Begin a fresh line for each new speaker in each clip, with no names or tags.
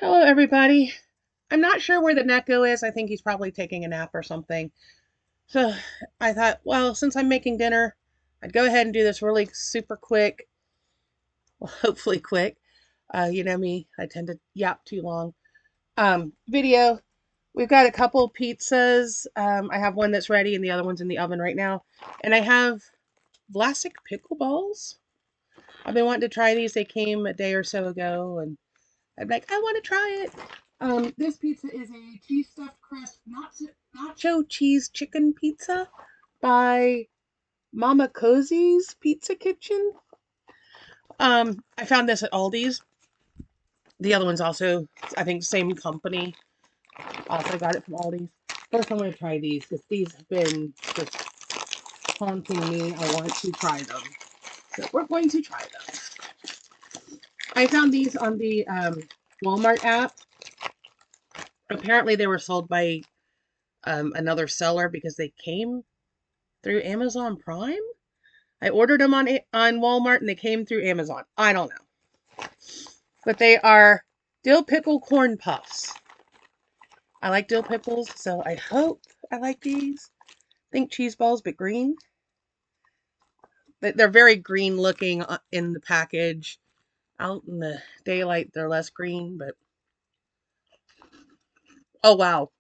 Hello, everybody. I'm not sure where the Neko is. I think he's probably taking a nap or something. So I thought, well, since I'm making dinner, I'd go ahead and do this really super quick, well, hopefully quick. You know me, I tend to yap too long. Video. We've got a couple pizzas. I have one that's ready and the other one's in the oven right now. And I have Vlasic Pickle Balls. I've been wanting to try these. They came a day or so ago, and I'm like, I want to try it. This pizza is a cheese stuffed crust nacho cheese chicken pizza by Mama Cozzi's Pizza Kitchen. I found this at Aldi's. The other one's also, I think, same company. Also got it from Aldi's. First, I'm going to try these because these have been just haunting me. I want to try them. So we're going to try them. I found these on the Walmart app. Apparently, they were sold by another seller because they came through Amazon Prime. I ordered them on Walmart and they came through Amazon. I don't know. But they are dill pickle corn puffs. I like dill pickles, so I hope I like these. Think cheese balls, but green. They're very green looking in the package. Out in the daylight, they're less green, but oh wow.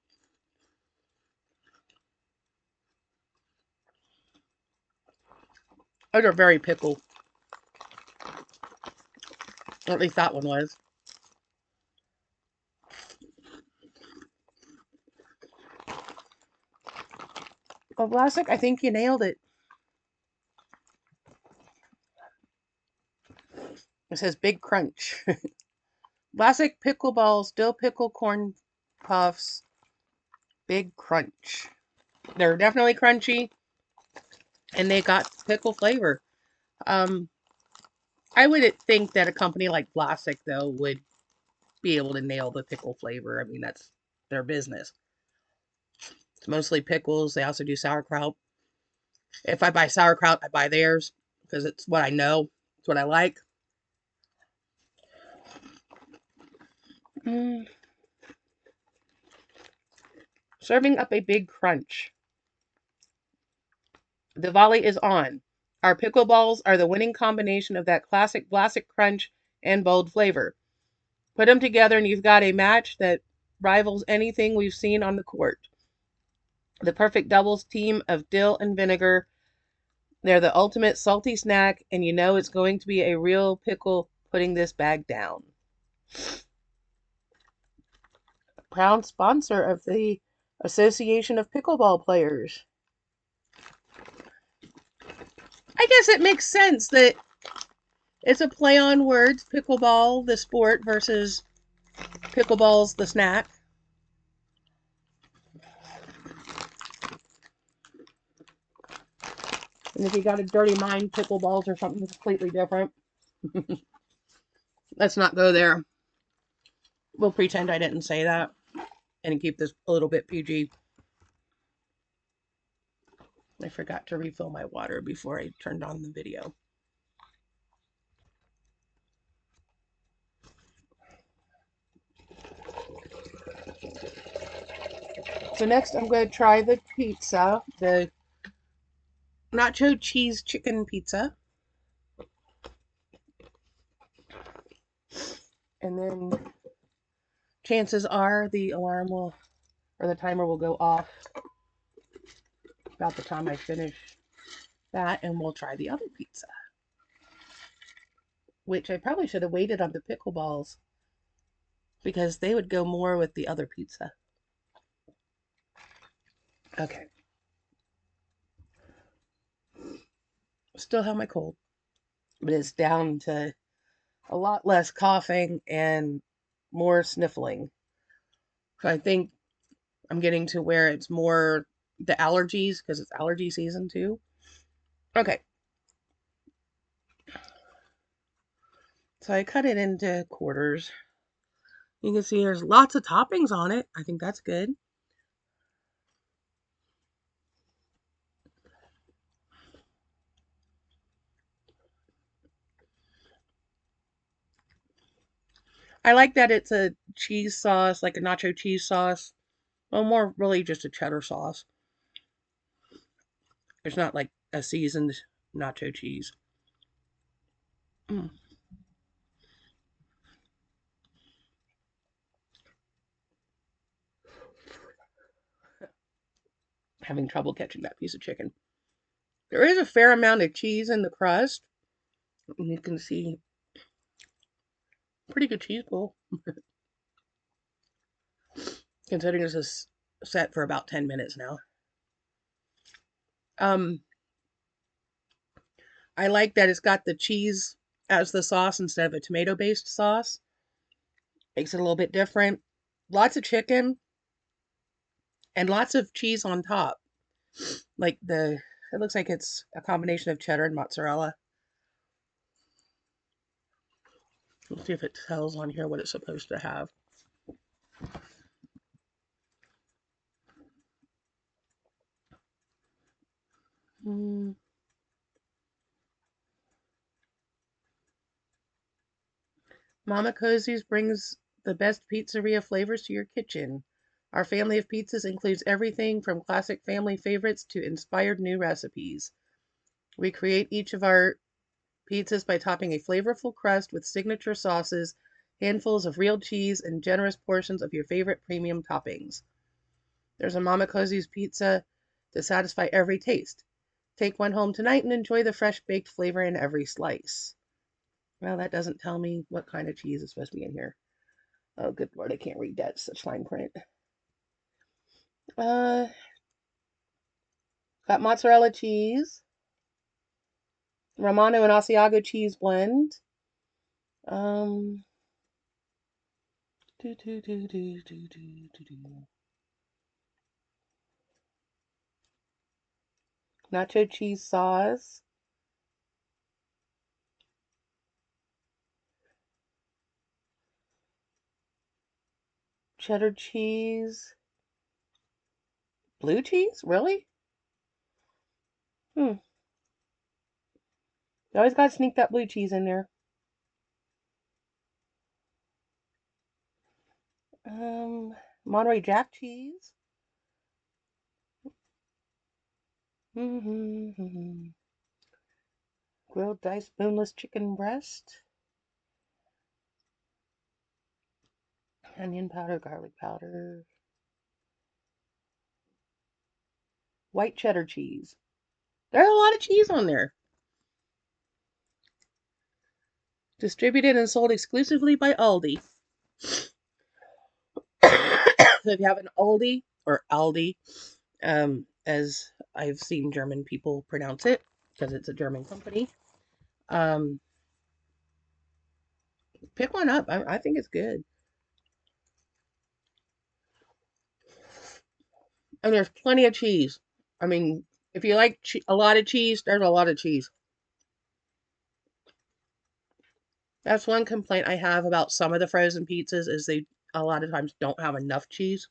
Oh, they're very pickle. Or at least that one was. Oh, Vlasic, I think you nailed it. It says big crunch. Vlasic pickle balls, dill pickle corn puffs, big crunch. They're definitely crunchy, and they got pickle flavor. Um, I would think that a company like Vlasic though would be able to nail the pickle flavor. I mean, that's their business. It's mostly pickles. They also do sauerkraut. If I buy sauerkraut, I buy theirs because it's what I know. It's what I like. Mm. Serving up a big crunch. The volley is on. Our pickleballs are the winning combination of that classic Vlasic crunch and bold flavor. Put them together and you've got a match that rivals anything we've seen on the court. The perfect doubles team of dill and vinegar. They're the ultimate salty snack, and you know it's going to be a real pickle putting this bag down. Proud sponsor of the Association of Pickleball Players. I guess it makes sense that it's a play on words, pickleball, the sport, versus pickleball's the snack. And if you got a dirty mind, pickleballs are something completely different. Let's not go there. We'll pretend I didn't say that and keep this a little bit PG. I forgot to refill my water before I turned on the video. So next I'm going to try the pizza, the nacho cheese chicken pizza. And then chances are the alarm will, or the timer will go off about the time I finish that, and we'll try the other pizza. Which I probably should have waited on the pickleballs because they would go more with the other pizza. Okay. Still have my cold, but it's down to a lot less coughing and more sniffling. So I think I'm getting to where it's more the allergies because it's allergy season too. Okay. So I cut it into quarters. You can see there's lots of toppings on it. I think that's good. I like that it's a cheese sauce, like a nacho cheese sauce. Well, more really just a cheddar sauce. It's not like a seasoned nacho cheese. Mm. Having trouble catching that piece of chicken. There is a fair amount of cheese in the crust. And you can see pretty good cheese pull, considering this is set for about 10 minutes now. Um, I like that it's got the cheese as the sauce instead of a tomato-based sauce. Makes it a little bit different. Lots of chicken and lots of cheese on top. Like it looks like it's a combination of cheddar and mozzarella. Let's see if it tells on here what it's supposed to have. Mm. Mama Cozzi's brings the best pizzeria flavors to your kitchen. Our family of pizzas includes everything from classic family favorites to inspired new recipes. We create each of our pizzas by topping a flavorful crust with signature sauces, handfuls of real cheese, and generous portions of your favorite premium toppings. There's a Mama Cozzi's pizza to satisfy every taste. Take one home tonight and enjoy the fresh baked flavor in every slice. Well, that doesn't tell me what kind of cheese is supposed to be in here. Oh, good Lord, I can't read that. It's such fine print. Uh, got mozzarella cheese, Romano and Asiago cheese blend. Um, do, do, do, do, do, do, do, do. Nacho cheese sauce, cheddar cheese, blue cheese? Really? Hmm. You always gotta sneak that blue cheese in there. Monterey Jack cheese. Mm-hmm. Grilled diced boneless chicken breast. Onion powder, garlic powder. White cheddar cheese. There's a lot of cheese on there. Distributed and sold exclusively by Aldi. So if you have an Aldi or Aldi, as I've seen German people pronounce it, because it's a German company, um, pick one up. I think it's good. And there's plenty of cheese. I mean, if you like a lot of cheese, there's a lot of cheese. That's one complaint I have about some of the frozen pizzas is they a lot of times don't have enough cheese.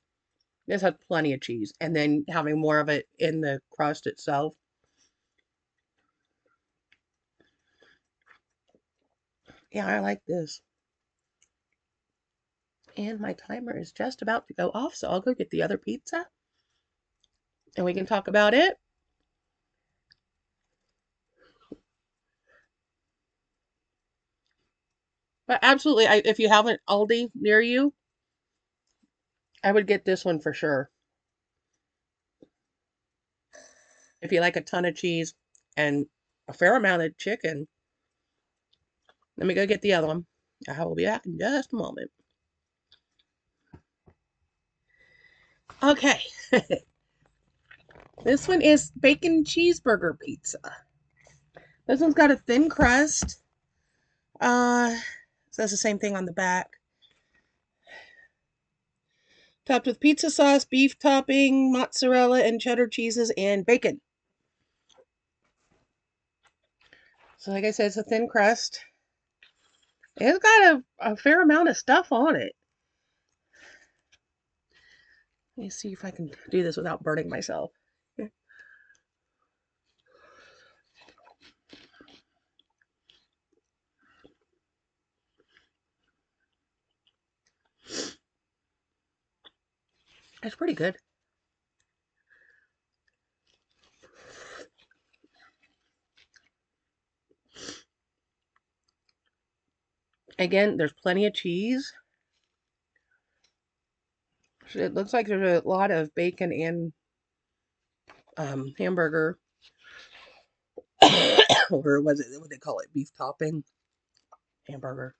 This has plenty of cheese, and then having more of it in the crust itself. Yeah, I like this. And my timer is just about to go off, so I'll go get the other pizza and we can talk about it. But absolutely, if you have an Aldi near you, I would get this one for sure. If you like a ton of cheese and a fair amount of chicken, let me go get the other one. I will be back in just a moment. Okay, this one is bacon cheeseburger pizza. This one's got a thin crust. Says the same thing on the back. Topped with pizza sauce, beef topping, mozzarella and cheddar cheeses, and bacon. So like I said, it's a thin crust. It's got a fair amount of stuff on it. Let me see if I can do this without burning myself. It's pretty good. Again, there's plenty of cheese. It looks like there's a lot of bacon and hamburger, or was it what they call it, beef topping hamburger.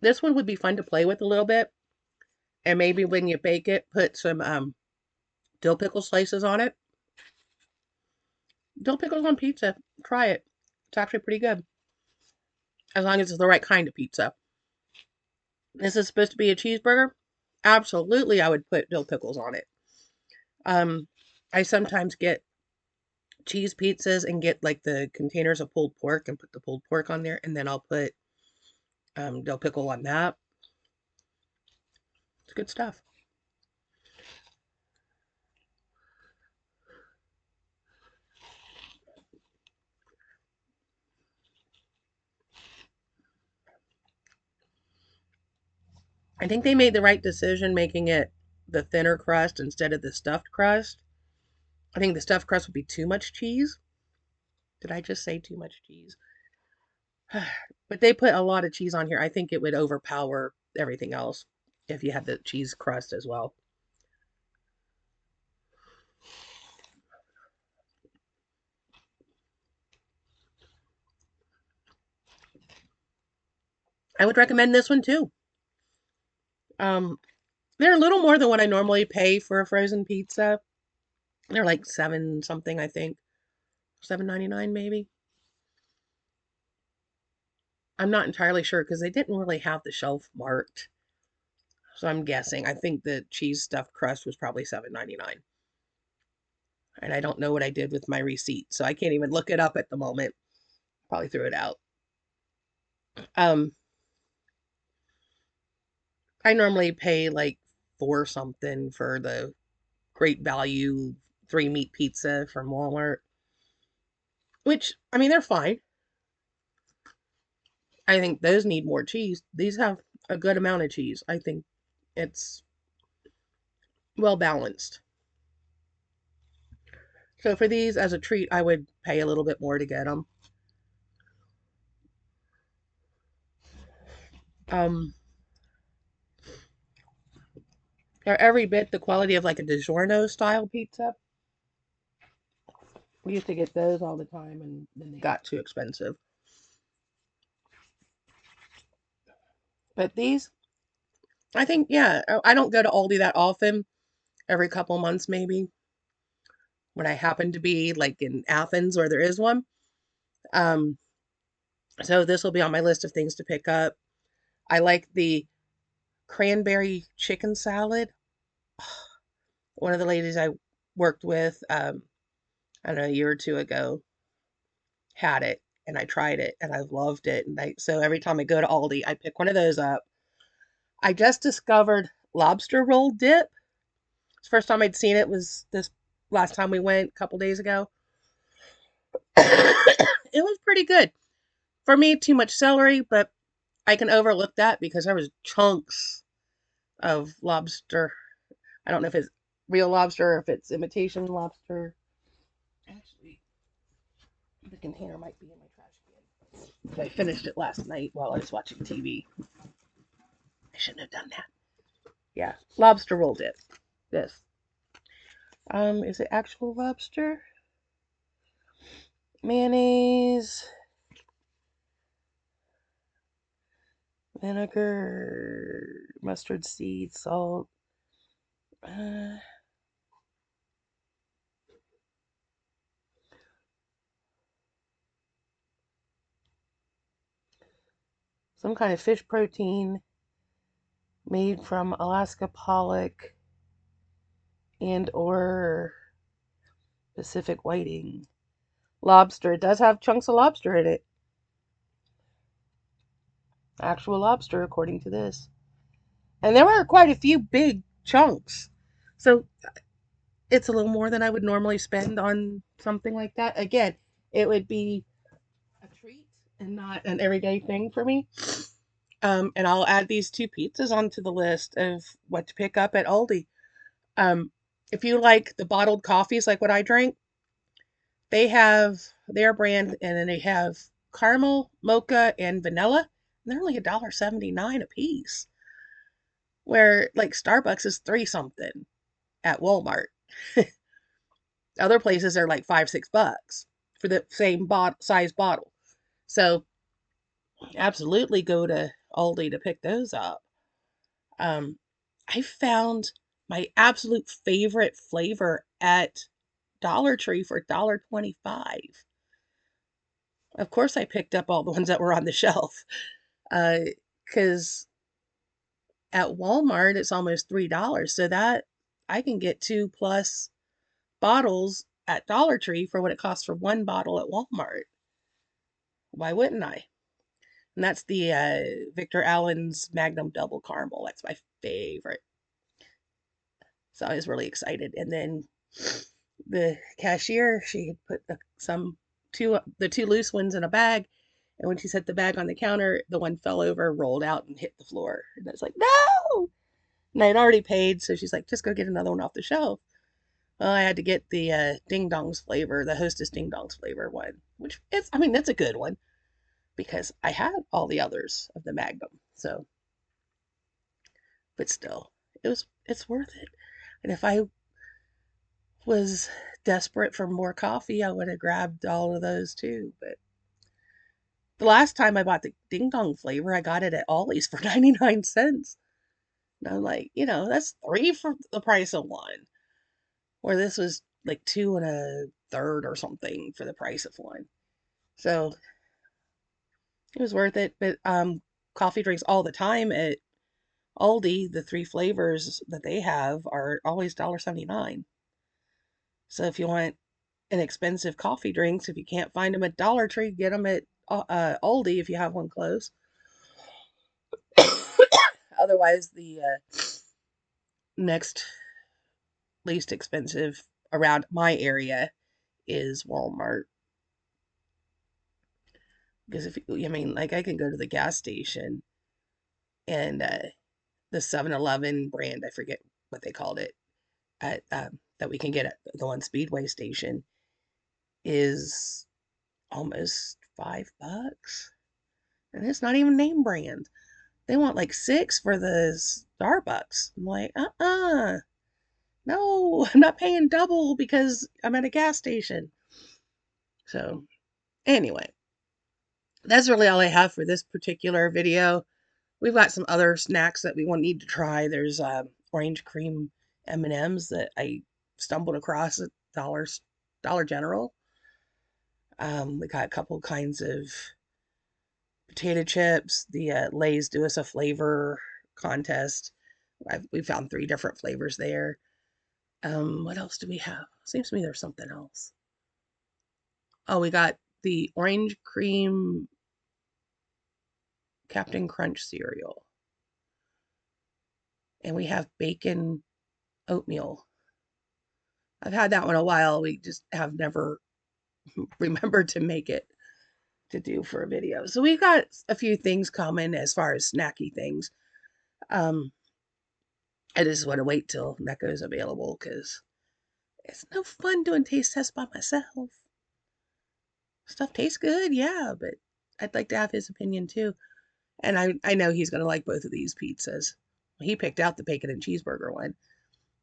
This one would be fun to play with a little bit, and maybe when you bake it, put some dill pickle slices on it. Dill pickles on pizza. Try it. It's actually pretty good, as long as it's the right kind of pizza. This is supposed to be a cheeseburger. Absolutely, I would put dill pickles on it. Um, I sometimes get cheese pizzas and get like the containers of pulled pork and put the pulled pork on there, and then I'll put dill pickle on that. It's good stuff. I think they made the right decision making it the thinner crust instead of the stuffed crust. I think the stuffed crust would be too much cheese. Did I just say too much cheese? But they put a lot of cheese on here. I think it would overpower everything else if you had the cheese crust as well. I would recommend this one too. Um, they're a little more than what I normally pay for a frozen pizza. They're like seven something, I think. 7.99 maybe. I'm not entirely sure because they didn't really have the shelf marked. So I'm guessing. I think the cheese stuffed crust was probably 7.99. And I don't know what I did with my receipt, so I can't even look it up at the moment. Probably threw it out. Um, I normally pay like four something for the great value three meat pizza from Walmart, which I mean they're fine. I think those need more cheese. These have a good amount of cheese. I think it's well balanced. So for these as a treat, I would pay a little bit more to get them. Um, they're every bit the quality of like a DiGiorno style pizza. We used to get those all the time, and then they got too expensive. But these, I think, yeah, I don't go to Aldi that often. Every couple months, maybe, when I happen to be like in Athens where there is one. Um, so this will be on my list of things to pick up. I like the cranberry chicken salad. One of the ladies I worked with, I don't know, a year or two ago, had it, and I tried it, and I loved it. And so every time I go to Aldi, I pick one of those up. I just discovered lobster roll dip. It's the first time I'd seen it was this last time we went a couple days ago. It was pretty good. For me, too much celery, but I can overlook that because there was chunks of lobster. I don't know if it's real lobster or if it's imitation lobster. Actually, the container might be in my trash can. I finished it last night while I was watching TV. I shouldn't have done that. Yeah, lobster roll dip. This. Is it actual lobster? Mayonnaise, vinegar, mustard seed, salt. Uh, some kind of fish protein made from Alaska pollock and or Pacific whiting. Lobster. It does have chunks of lobster in it. Actual lobster, according to this. And there were quite a few big chunks. So it's a little more than I would normally spend on something like that. Again, it would be a treat and not an everyday thing for me. And I'll add these two pizzas onto the list of what to pick up at Aldi. Um, if you like the bottled coffees like what I drink, they have their brand, and then they have caramel, mocha, and vanilla. And they're only $1.79 a piece. Where like Starbucks is three something at Walmart. Other places are like $5, $6 for the same size bottle. So absolutely go to Aldi to pick those up. Um, I found my absolute favorite flavor at Dollar Tree for $1.25. Of course, I picked up all the ones that were on the shelf because at Walmart it's almost $3. So that I can get two plus bottles at Dollar Tree for what it costs for one bottle at Walmart. Why wouldn't I? And that's the Victor Allen's Magnum Double Caramel. That's my favorite. So I was really excited. And then the cashier, she had put the two loose ones in a bag. And when she set the bag on the counter, the one fell over, rolled out, and hit the floor. And I was like, no! And I had already paid, so she's like, just go get another one off the shelf. Well, I had to get the Ding Dongs flavor, the Hostess Ding Dongs flavor one, which is, I mean, that's a good one because I had all the others of the Magnum. So, but still, it's worth it. And if I was desperate for more coffee, I would have grabbed all of those too. But the last time I bought the Ding Dong flavor, I got it at Ollie's for 99 cents. And I'm like, that's three for the price of one. Where this was like two and a third or something for the price of one. So it was worth it. But coffee drinks all the time at Aldi, the three flavors that they have are always $1.79. So if you want inexpensive coffee drinks, if you can't find them at Dollar Tree, get them at Aldi if you have one close. Otherwise, the next least expensive around my area is Walmart. Because I mean, like I can go to the gas station and the 7-Eleven brand, I forget what they called it, at that we can get at the one Speedway station is almost $5. And it's not even name brand. They want like 6 for the Starbucks. I'm like, no, I'm not paying double because I'm at a gas station. So, anyway, that's really all I have for this particular video. We've got some other snacks that we will need to try. There's orange cream M&Ms that I stumbled across at Dollar General. We got a couple kinds of potato chips. The Lay's do us a flavor contest. We found 3 different flavors there. What else do we have? Seems to me there's something else. Oh, we got the orange cream Captain Crunch cereal. And we have bacon oatmeal. I've had that one a while. We just have never remembered to make it to do for a video. So we've got a few things coming as far as snacky things. I just want to wait till Necco's available because it's no fun doing taste tests by myself. Stuff tastes good, yeah, but I'd like to have his opinion too. And I know he's going to like both of these pizzas. He picked out the bacon and cheeseburger one.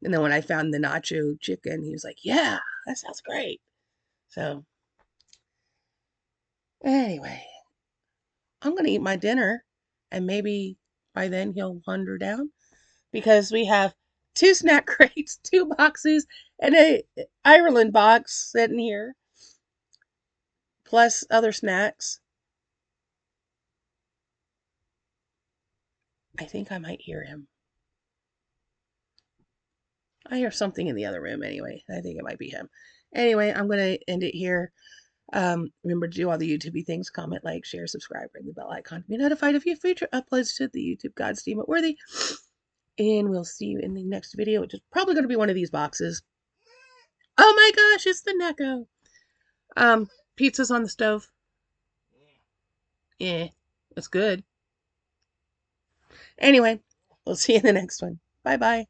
And then when I found the nacho chicken, he was like, yeah, that sounds great. So, anyway, I'm going to eat my dinner and maybe by then he'll wander down because we have 2 snack crates, 2 boxes, and a Ireland box sitting here, plus other snacks. I think I might hear him. I hear something in the other room anyway. I think it might be him. Anyway, I'm going to end it here. Remember to do all the YouTube things, comment, like, share, subscribe, ring the bell icon to be notified of your future uploads to the YouTube Gods Deem It Worthy. And we'll see you in the next video, which is probably going to be one of these boxes. Oh my gosh, it's the Necco. Pizza's on the stove. Yeah, it's good. Anyway, we'll see you in the next one. Bye bye.